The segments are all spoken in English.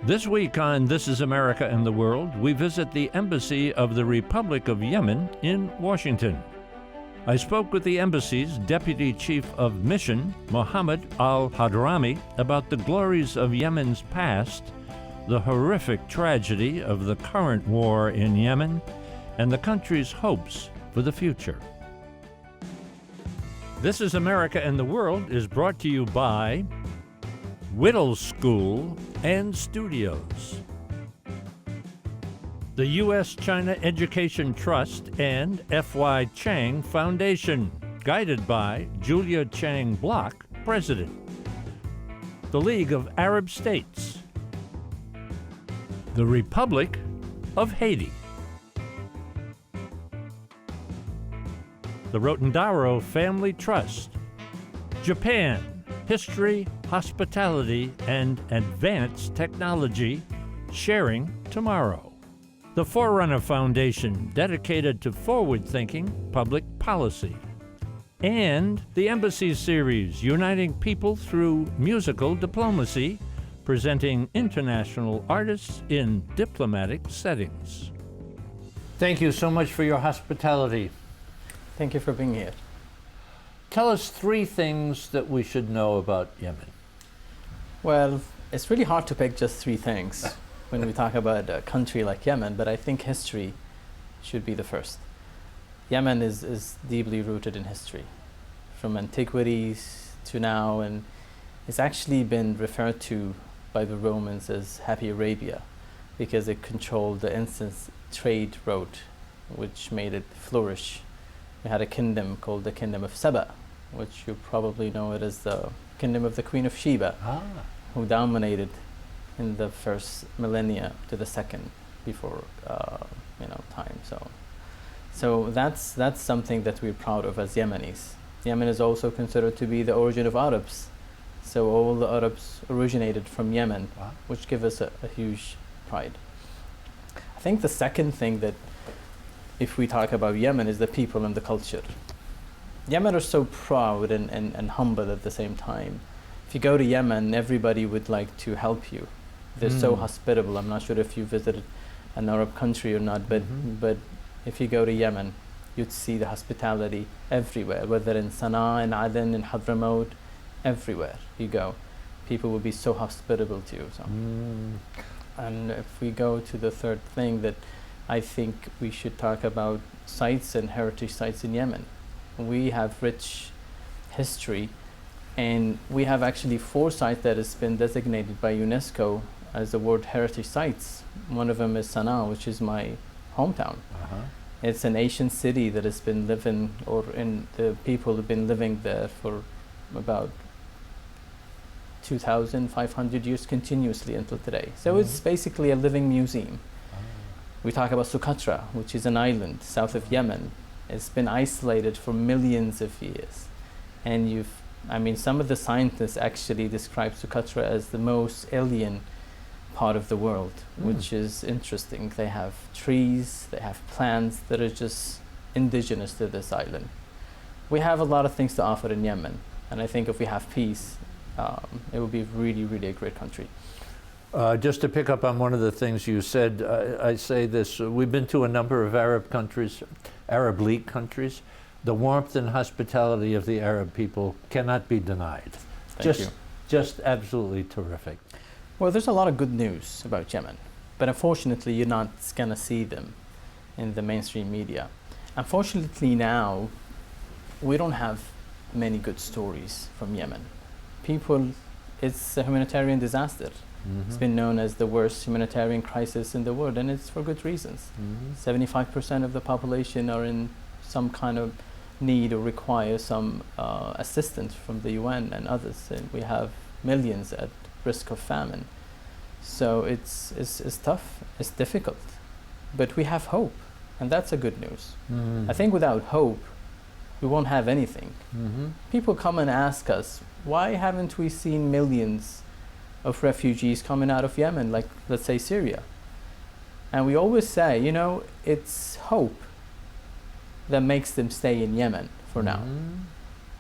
This week on This is America and the World, we visit the embassy of the Republic of Yemen in Washington. I spoke with the embassy's Deputy Chief of Mission, Mohammed Al-Hadhrami, about the glories of Yemen's past, the horrific tragedy of the current war in Yemen, and the country's hopes for the future. This is America and the World is brought to you by Whittle School and Studios, the U.S.-China Education Trust and F.Y. Chang Foundation, guided by Julia Chang Block, President, the League of Arab States, the Republic of Haiti, the Rotendaro Family Trust, Japan, History, Hospitality, and Advanced Technology, Sharing Tomorrow. The Forerunner Foundation, dedicated to forward-thinking public policy. And the Embassy Series, uniting people through musical diplomacy, presenting international artists in diplomatic settings. Thank you so much for your hospitality. Thank you for being here. Tell us three things that we should know about Yemen. Well, it's really hard to pick just three things when we talk about a country like Yemen, but I think history should be the first. Yemen is deeply rooted in history, from antiquities to now, and it's actually been referred to by the Romans as Happy Arabia because it controlled the instant trade route, which made it flourish. We had a kingdom called the Kingdom of Saba, which you probably know it as the kingdom of the Queen of Sheba, who dominated in the first millennia to the second before time. So that's something that we're proud of as Yemenis. Yemen is also considered to be the origin of Arabs. So all the Arabs originated from Yemen, which gives us a huge pride. I think the second thing that if we talk about Yemen is the people and the culture. Yemen are so proud and humble at the same time. If you go to Yemen, everybody would like to help you. They're so hospitable. I'm not sure if you visited an Arab country or not, but if you go to Yemen, you'd see the hospitality everywhere, whether in Sana'a, in Aden, in Hadramaut, everywhere you go. People will be so hospitable to you. So. And if we go to the third thing that I think we should talk about sites and heritage sites in Yemen. We have rich history, and we have actually 4 sites that has been designated by UNESCO as the World Heritage Sites. One of them is Sana'a, which is my hometown. It's an ancient city that has been living, the people have been living there for about 2,500 years continuously until today. So it's basically a living museum. We talk about Socotra, which is an island south of Yemen. It's been isolated for millions of years. And some of the scientists actually describe Socotra as the most alien part of the world, which is interesting. They have trees, they have plants that are just indigenous to this island. We have a lot of things to offer in Yemen. And I think if we have peace, it will be really, really a great country. Just to pick up on one of the things you said, I say this, we've been to a number of Arab countries, Arab League countries. The warmth and hospitality of the Arab people cannot be denied. Thank you. Just absolutely terrific. Well, there's a lot of good news about Yemen, but unfortunately you're not going to see them in the mainstream media. Unfortunately now, we don't have many good stories from Yemen. It's a humanitarian disaster. It's been known as the worst humanitarian crisis in the world, and it's for good reasons. 75% of the population are in some kind of need or require some assistance from the UN and others, and we have millions at risk of famine. So it's tough, it's difficult, but we have hope, and that's a good news. I think without hope, we won't have anything. People come and ask us, why haven't we seen millions of refugees coming out of Yemen, like let's say Syria? And we always say, it's hope that makes them stay in Yemen for now.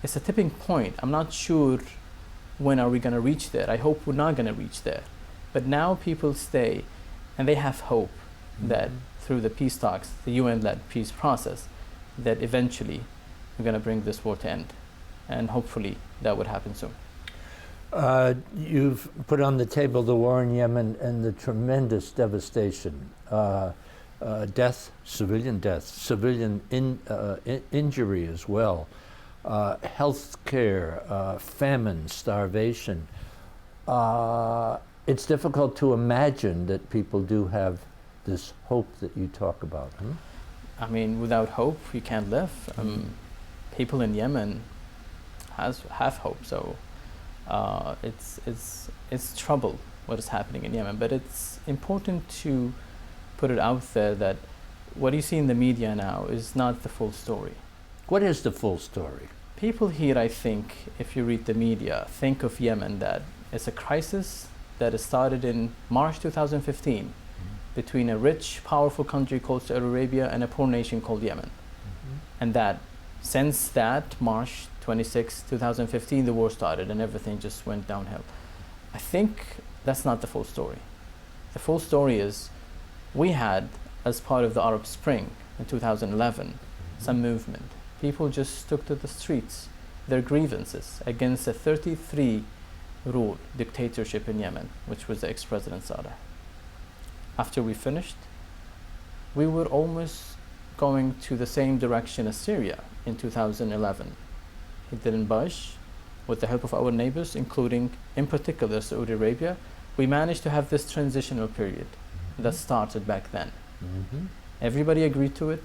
It's a tipping point. I'm not sure when are we going to reach there. I hope we're not going to reach there. But now people stay and they have hope that through the peace talks, the UN-led peace process, that eventually we're going to bring this war to end. And hopefully that would happen soon. You've put on the table the war in Yemen and the tremendous devastation, civilian death, civilian injury as well, health care, famine, starvation. It's difficult to imagine that people do have this hope that you talk about. I mean, without hope, you can't live. People in Yemen have hope, so it's trouble what is happening in Yemen. But it's important to put it out there that what you see in the media now is not the full story. What is the full story? People here, I think, if you read the media, think of Yemen that it's a crisis that started in March 2015 between a rich, powerful country called Saudi Arabia and a poor nation called Yemen. And that since that March 26, 2015, the war started and everything just went downhill. I think that's not the full story. The full story is we had, as part of the Arab Spring in 2011, some movement. People just took to the streets, their grievances against a 33-rule dictatorship in Yemen, which was the ex-president Saleh. After we finished, we were almost going to the same direction as Syria in 2011. It didn't budge. With the help of our neighbors, including in particular Saudi Arabia, we managed to have this transitional period that started back then. Everybody agreed to it.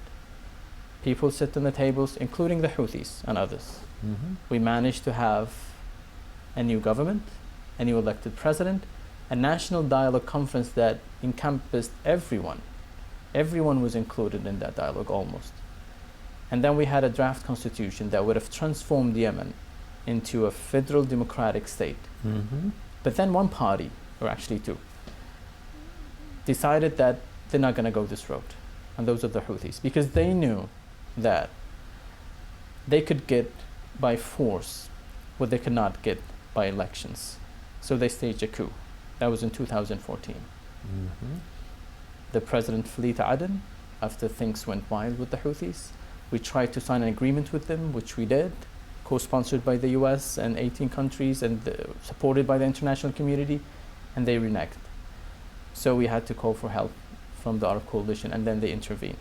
People sit on the tables, including the Houthis and others. We managed to have a new government, a new elected president, a national dialogue conference that encompassed everyone. Everyone was included in that dialogue almost. And then we had a draft constitution that would have transformed Yemen into a federal democratic state. But then one party, or actually two, decided that they're not going to go this road. And those are the Houthis, because they knew that they could get by force what they could not get by elections. So they staged a coup. That was in 2014. The president fled to Aden after things went wild with the Houthis. We tried to sign an agreement with them, which we did, co-sponsored by the US and 18 countries and supported by the international community, and they reneged. So we had to call for help from the Arab coalition, and then they intervened.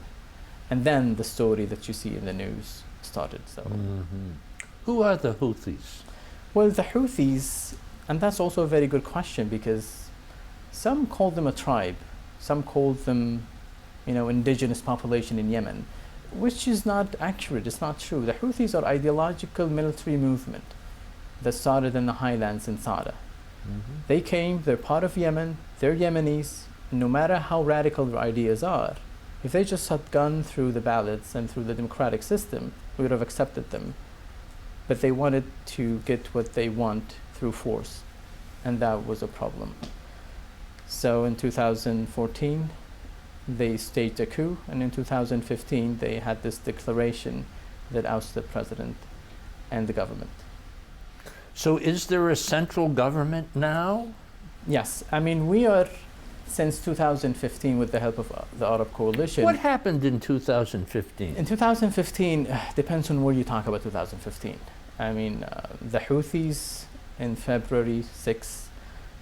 And then the story that you see in the news started. So, Who are the Houthis? Well, the Houthis, and that's also a very good question, because some call them a tribe, some call them, indigenous population in Yemen, which is not accurate. It's not true. The Houthis are ideological military movement that started in the highlands in Sada. They came, they're part of Yemen, they're Yemenis. No matter how radical their ideas are, if they just had gone through the ballots and through the democratic system, we would have accepted them. But they wanted to get what they want through force, and that was a problem. So in 2014, they staged a coup, and in 2015, they had this declaration that ousted the president and the government. So is there a central government now? Yes, I mean, we are, since 2015, with the help of the Arab coalition. What happened in 2015? In 2015, depends on where you talk about 2015. I mean, the Houthis in February 6th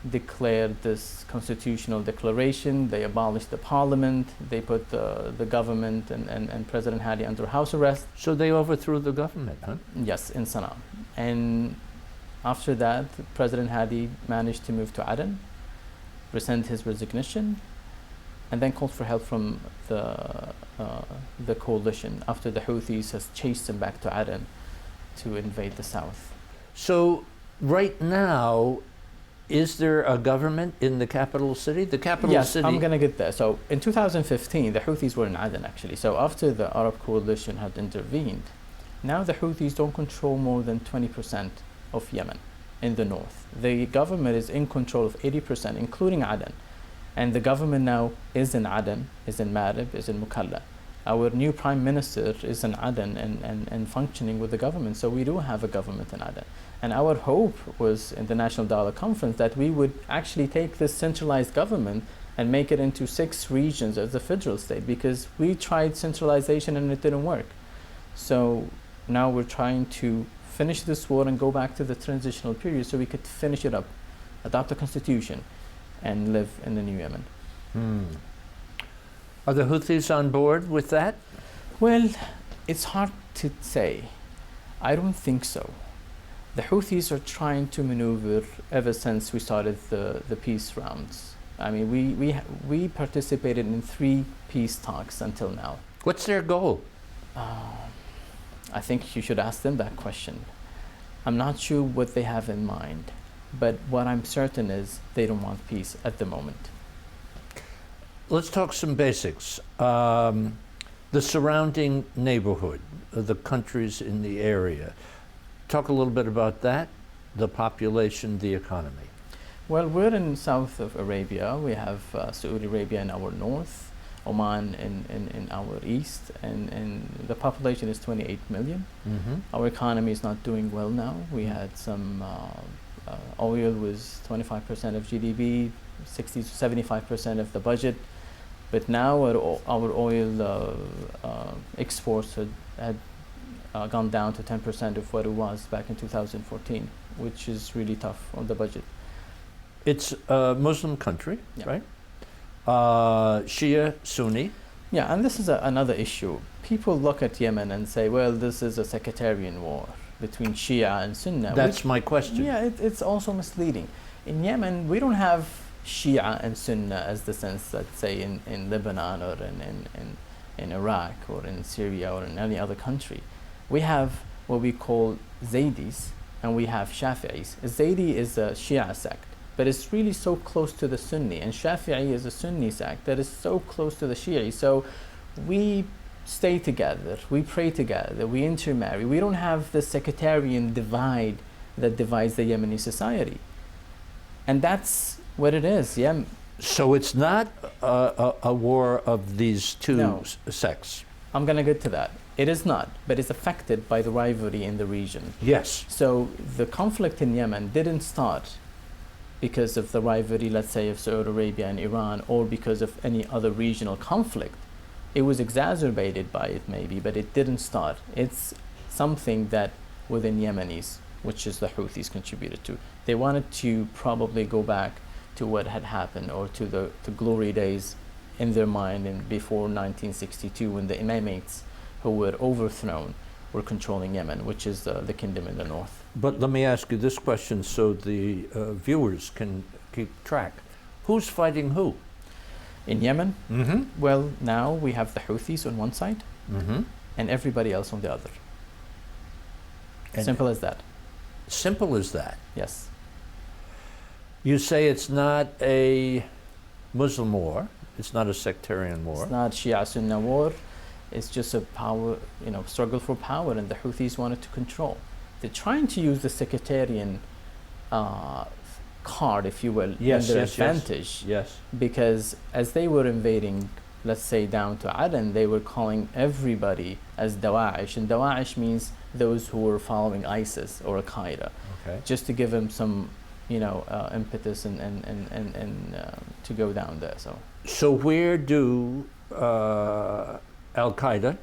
declared this constitutional declaration. They abolished the parliament. They put the government and President Hadi under house arrest. So they overthrew the government, huh? Yes, in Sana'a. And after that, President Hadi managed to move to Aden, rescind his resignation, and then called for help from the coalition after the Houthis has chased him back to Aden to invade the south. So right now, is there a government in the capital city? The capital city. Yes, I'm going to get there. So in 2015, the Houthis were in Aden actually. So after the Arab coalition had intervened, now the Houthis don't control more than 20% of Yemen in the north. The government is in control of 80%, including Aden. And the government now is in Aden, is in Marib, is in Mukalla. Our new prime minister is in Aden and functioning with the government. So we do have a government in Aden. And our hope was in the National Dialogue Conference that we would actually take this centralized government and make it into 6 regions as a federal state, because we tried centralization and it didn't work. So now we're trying to finish this war and go back to the transitional period so we could finish it up, adopt a constitution, and live in the new Yemen. Are the Houthis on board with that? Well, it's hard to say. I don't think so. The Houthis are trying to maneuver ever since we started the peace rounds. I mean, we participated in 3 peace talks until now. What's their goal? I think you should ask them that question. I'm not sure what they have in mind, but what I'm certain is they don't want peace at the moment. Let's talk some basics. The surrounding neighborhood, the countries in the area. Talk a little bit about that, the population, the economy. Well, we're in south of Arabia. We have Saudi Arabia in our north, Oman in our east, and the population is 28 million. Our economy is not doing well now. We had some oil was 25% of GDP, 60 to 75% of the budget. But now our oil exports had gone down to 10% of what it was back in 2014, which is really tough on the budget. It's a Muslim country, Yeah. right? Shia, Sunni. Yeah, and this is another issue. People look at Yemen and say, well, this is a sectarian war between Shia and Sunni. That's my question. Yeah, it's also misleading. In Yemen, we don't have Shia and Sunni as the sense, let's say, in Lebanon or in Iraq or in Syria or in any other country. We have what we call Zaydis and we have Shafi'is. Zaydi is a Shia sect, but it's really so close to the Sunni, and Shafi'i is a Sunni sect that is so close to the Shi'i. So we stay together, we pray together, we intermarry. We don't have the sectarian divide that divides the Yemeni society. And that's what it is, yeah. So it's not a war of these two No. sects. I'm going to get to that. It is not, but it's affected by the rivalry in the region. Yes. So the conflict in Yemen didn't start because of the rivalry, let's say, of Saudi Arabia and Iran, or because of any other regional conflict. It was exacerbated by it maybe, but it didn't start. It's something that within Yemenis, which is the Houthis, contributed to. They wanted to probably go back to what had happened, or to the glory days in their mind and before 1962, when the Imamates who were overthrown were controlling Yemen, which is the kingdom in the north. But let me ask you this question so the viewers can keep track. Who's fighting who? In Yemen, Mm-hmm. well, now we have the Houthis on one side Mm-hmm. and everybody else on the other. Simple as that. Simple as that. Yes. You say it's not a Muslim war. It's not a sectarian war. It's not Shia-Sunni war. It's just a power, struggle for power, and the Houthis wanted to control. They're trying to use the sectarian card, if you will, Yes, in their yes, advantage. Yes. Because as they were invading, let's say, down to Aden, they were calling everybody as Dawa'ish, and Dawa'ish means those who were following ISIS or Al-Qaeda, Okay. just to give them some, impetus and to go down there. So where do Al-Qaeda,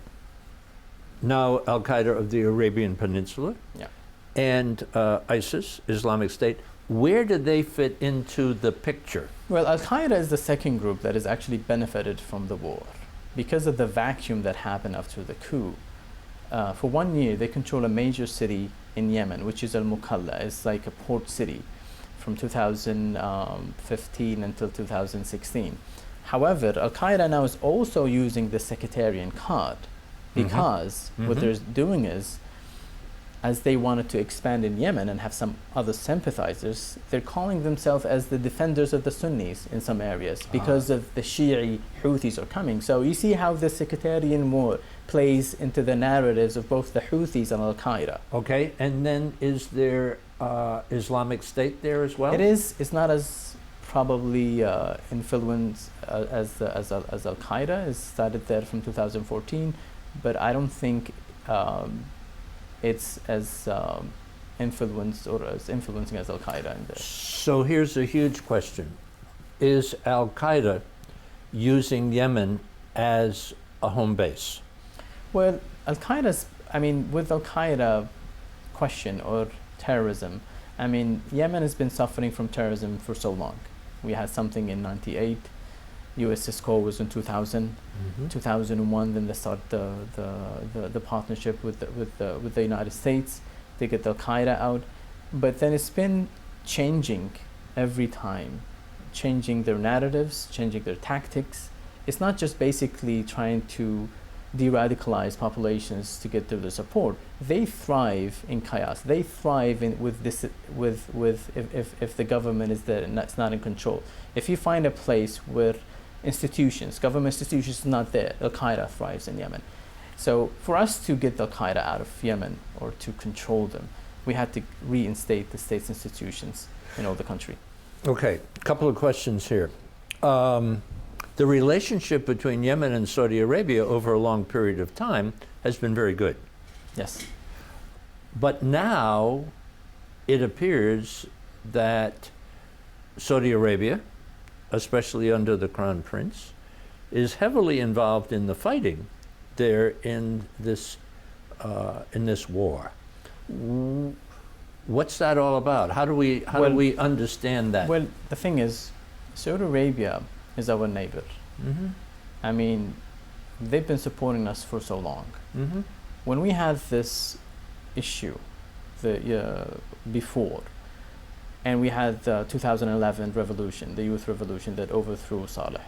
now Al-Qaeda of the Arabian Peninsula, Yeah. and ISIS, Islamic State, where do they fit into the picture? Well, Al-Qaeda is the second group that has actually benefited from the war because of the vacuum that happened after the coup. For 1 year, they control a major city in Yemen, which is Al-Mukalla. It's like a port city from 2015 until 2016. However, Al-Qaeda now is also using the sectarian card because what they're doing is, as they wanted to expand in Yemen and have some other sympathizers, they're calling themselves as the defenders of the Sunnis in some areas because of the Shi'i Houthis are coming. So you see how the sectarian war plays into the narratives of both the Houthis and Al-Qaeda. Okay, and then is there Islamic State there as well? It is. It's not as probably influence as Al-Qaeda. It started there from 2014, but I don't think it's as influenced or as influencing as Al-Qaeda in there. So here's a huge question. Is Al-Qaeda using Yemen as a home base? Well, Al-Qaeda's, I mean, with Al-Qaeda question or terrorism, I mean, Yemen has been suffering from terrorism for so long. We had something in '98, U.S. score was in 2000, 2001. Then they start the partnership with the United States. They get Al Qaeda out, but then it's been changing every time, changing their narratives, changing their tactics. It's not just basically trying to de-radicalize populations to get their support. They thrive in chaos. They thrive in if the government is there and that's not in control. If you find a place where government institutions is not there, Al-Qaeda thrives in Yemen. So for us to get Al-Qaeda out of Yemen or to control them, we had to reinstate the state's institutions in all the country. Okay, a couple of questions here. The relationship between Yemen and Saudi Arabia over a long period of time has been very good. Yes. But now it appears that Saudi Arabia, especially under the Crown Prince, is heavily involved in the fighting there in this war. What's that all about? How do we understand that? Well, the thing is, Saudi Arabia is our neighbor. I mean, they've been supporting us for so long. When we had this issue before, and we had the 2011 revolution, the youth revolution that overthrew Saleh.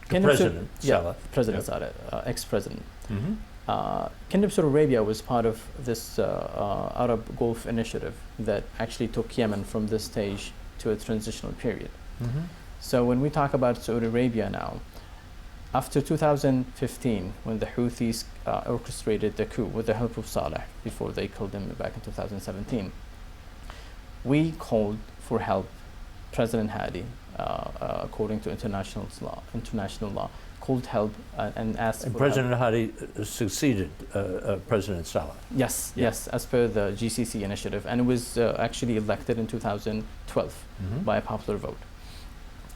President Saleh. President Saleh, ex-president. Kingdom of Saudi Arabia was part of this Arab Gulf initiative that actually took Yemen from this stage to a transitional period. So when we talk about Saudi Arabia now, after 2015, when the Houthis orchestrated the coup with the help of Saleh, before they killed him back in 2017, we called for help. President Hadi, according to international law, called help and asked for President help. Hadi succeeded President Saleh. Yes, yes, as per the GCC initiative, and it was actually elected in 2012 by a popular vote.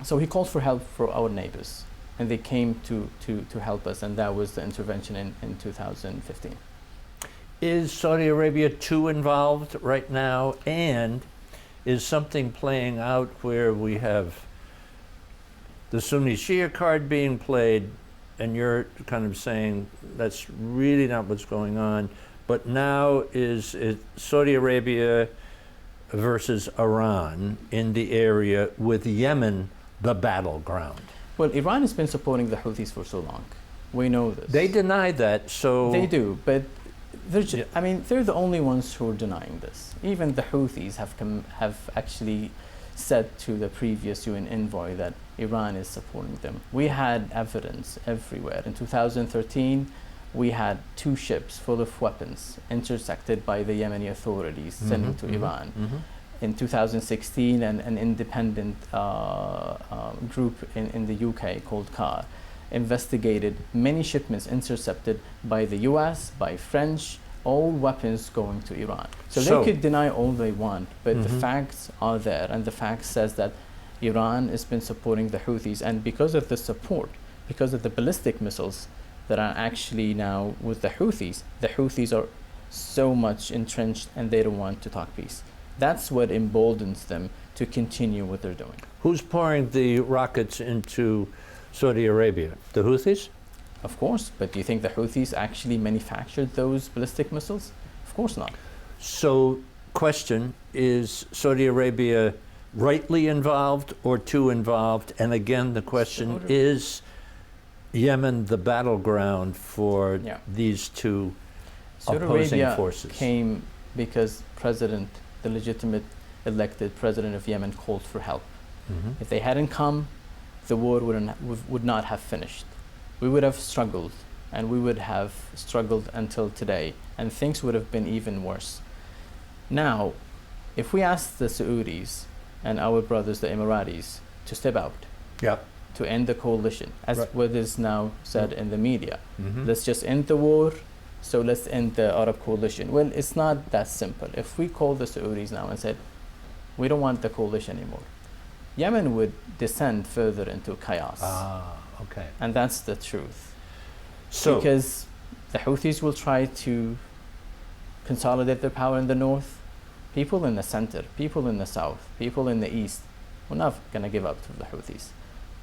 So he called for help for our neighbors, and they came to help us, and that was the intervention in 2015. Is Saudi Arabia too involved right now, and is something playing out where we have the Sunni Shia card being played, and you're kind of saying that's really not what's going on, but now is it Saudi Arabia versus Iran in the area, with Yemen the battleground? Well, Iran has been supporting the Houthis for so long. We know this. They deny that, so... They do, but I mean, they're the only ones who are denying this. Even the Houthis have actually said to the previous UN envoy that Iran is supporting them. We had evidence everywhere. In 2013, we had 2 ships full of weapons intercepted by the Yemeni authorities, sent to Iran. In 2016, an independent group in the UK called CAR investigated many shipments intercepted by the US, by French, all weapons going to Iran. So they could deny all they want, but the facts are there, and the fact says that Iran has been supporting the Houthis, and because of the support, because of the ballistic missiles that are actually now with the Houthis are so much entrenched and they don't want to talk peace. That's what emboldens them to continue what they're doing. Who's pouring the rockets into Saudi Arabia? The Houthis? Of course, but do you think the Houthis actually manufactured those ballistic missiles? Of course not. So, question, is Saudi Arabia rightly involved or too involved? And again, the question, is Yemen the battleground for these two opposing forces? Saudi Arabia came because the legitimate elected president of Yemen called for help. If they hadn't come, the war would not have finished. We would have struggled, and we would have struggled until today, and things would have been even worse. Now, if we ask the Saudis, and our brothers, the Emiratis, to step out, Yeah. to end the coalition, as Right. what is now said in the media. Mm-hmm. Let's just end the war, so let's end the Arab coalition. Well, it's not that simple. If we call the Saudis now and said, we don't want the coalition anymore, Yemen would descend further into chaos. Okay. And that's the truth. So, Because the Houthis will try to consolidate their power in the north. People in the center, people in the south, people in the east, we're not going to give up to the Houthis.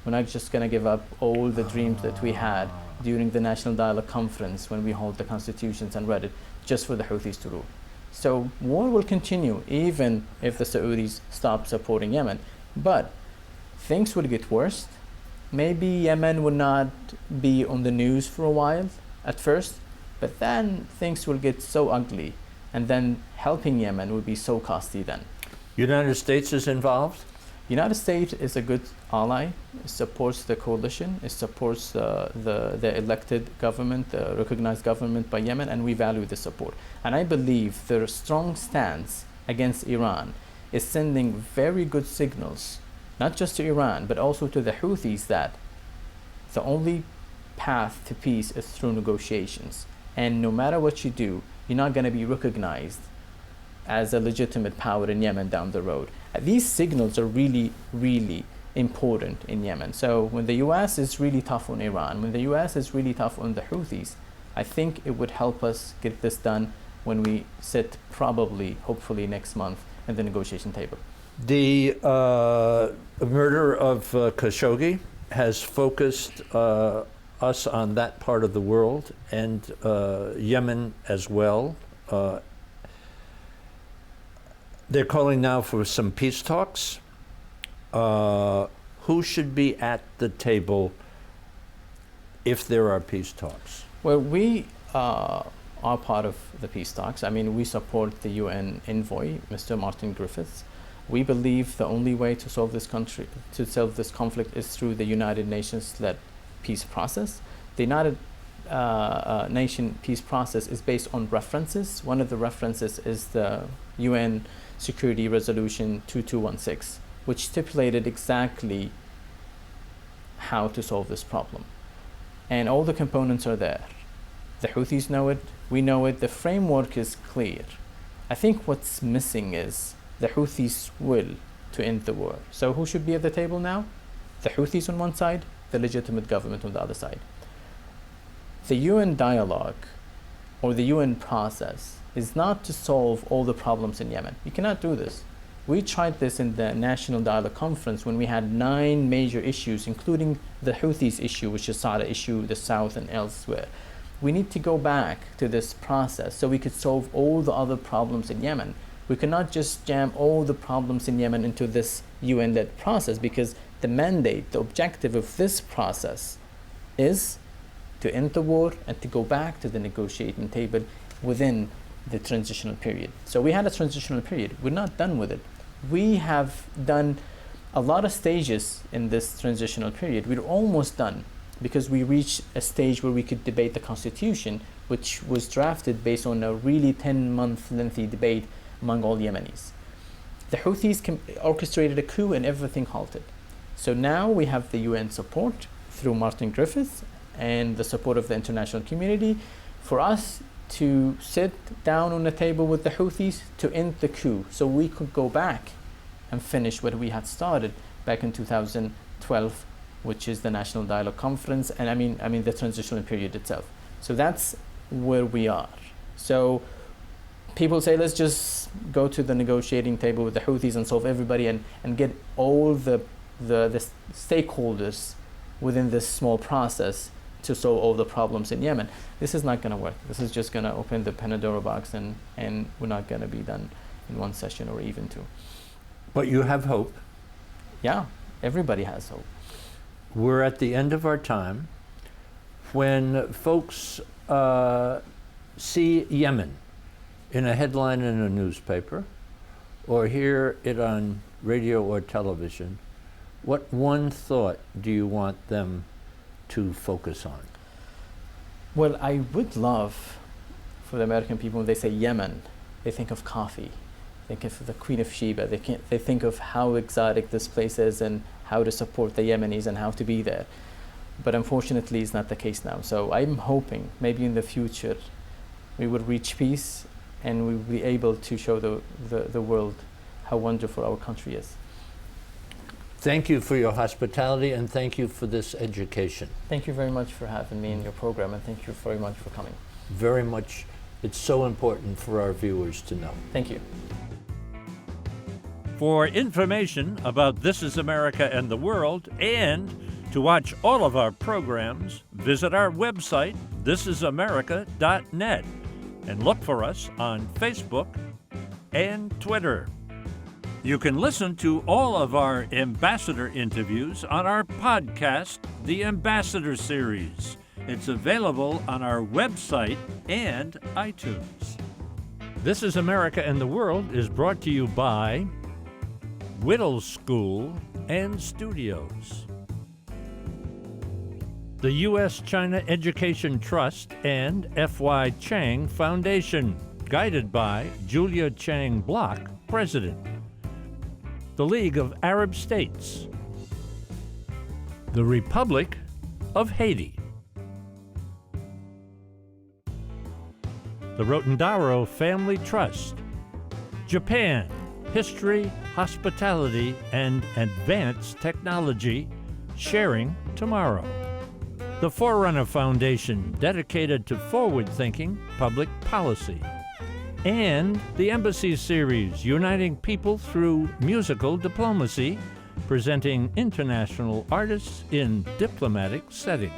We're not just going to give up all the dreams that we had during the National Dialogue Conference when we hold the constitutions and read it, just for the Houthis to rule. So war will continue even if the Saudis stop supporting Yemen. But things will get worse. Maybe Yemen will not be on the news for a while at first, but then things will get so ugly, and then helping Yemen will be so costly then. United States is involved? United States is a good ally. It supports the coalition. It supports the elected government, the recognized government by Yemen, and we value the support. And I believe their strong stance against Iran is sending very good signals, not just to Iran, but also to the Houthis, that the only path to peace is through negotiations. And no matter what you do, you're not going to be recognized as a legitimate power in Yemen down the road. These signals are really, really important in Yemen. So when the US is really tough on Iran, when the US is really tough on the Houthis, I think it would help us get this done when we sit probably, hopefully next month at the negotiation table. The murder of Khashoggi has focused us on that part of the world, and Yemen as well. They're calling now for some peace talks. Who should be at the table if there are peace talks? Well, we are part of the peace talks. I mean, we support the UN envoy, Mr. Martin Griffiths. We believe the only way to solve this conflict is through the United Nations-led peace process. The United Nation peace process is based on references. One of the references is the UN Security Resolution 2216, which stipulated exactly how to solve this problem. And all the components are there. The Houthis know it, we know it, the framework is clear. I think what's missing is the Houthis' will to end the war. So who should be at the table now? The Houthis on one side, the legitimate government on the other side. The UN dialogue or the UN process is not to solve all the problems in Yemen. You cannot do this. We tried this in the National Dialogue Conference when we had 9 major issues, including the Houthis issue, which is Sada issue, the south and elsewhere. We need to go back to this process so we could solve all the other problems in Yemen. We cannot just jam all the problems in Yemen into this UN-led process, because the mandate, the objective of this process is to end the war and to go back to the negotiating table within the transitional period. So we had a transitional period. We're not done with it. We have done a lot of stages in this transitional period. We're almost done because we reached a stage where we could debate the constitution, which was drafted based on a really 10-month lengthy debate among all Yemenis. The Houthis orchestrated a coup and everything halted. So now we have the UN support through Martin Griffiths and the support of the international community for us to sit down on the table with the Houthis to end the coup, so we could go back and finish what we had started back in 2012, which is the National Dialogue Conference, and I mean the transitional period itself. So that's where we are. So people say, let's just go to the negotiating table with the Houthis and solve everybody and get all the stakeholders within this small process to solve all the problems in Yemen. This is not going to work. This is just going to open the Pandora box, and we're not going to be done in one session or even two. But you have hope. Yeah, everybody has hope. We're at the end of our time. When folks see Yemen in a headline in a newspaper or hear it on radio or television, what one thought do you want them to focus on? Well, I would love for the American people, when they say Yemen, they think of coffee. think of the Queen of Sheba. They think of how exotic this place is and how to support the Yemenis and how to be there. But unfortunately, it's not the case now. So I'm hoping maybe in the future we will reach peace and we will be able to show the world how wonderful our country is. Thank you for your hospitality and thank you for this education. Thank you very much for having me in your program, and thank you very much for coming. Very much. It's so important for our viewers to know. Thank you. For information about This Is America and the World, and to watch all of our programs, visit our website, thisisamerica.net, and look for us on Facebook and Twitter. You can listen to all of our ambassador interviews on our podcast, The Ambassador Series. It's available on our website and iTunes. This Is America and the World is brought to you by Whittle School and Studios, the U.S.-China Education Trust and F.Y. Chang Foundation, guided by Julia Chang Block, President, the League of Arab States, the Republic of Haiti, the Rotendaro Family Trust, Japan, History, Hospitality, and Advanced Technology, sharing tomorrow. The Forerunner Foundation, dedicated to forward-thinking public policy. And the Embassy Series, uniting people through musical diplomacy, presenting international artists in diplomatic settings.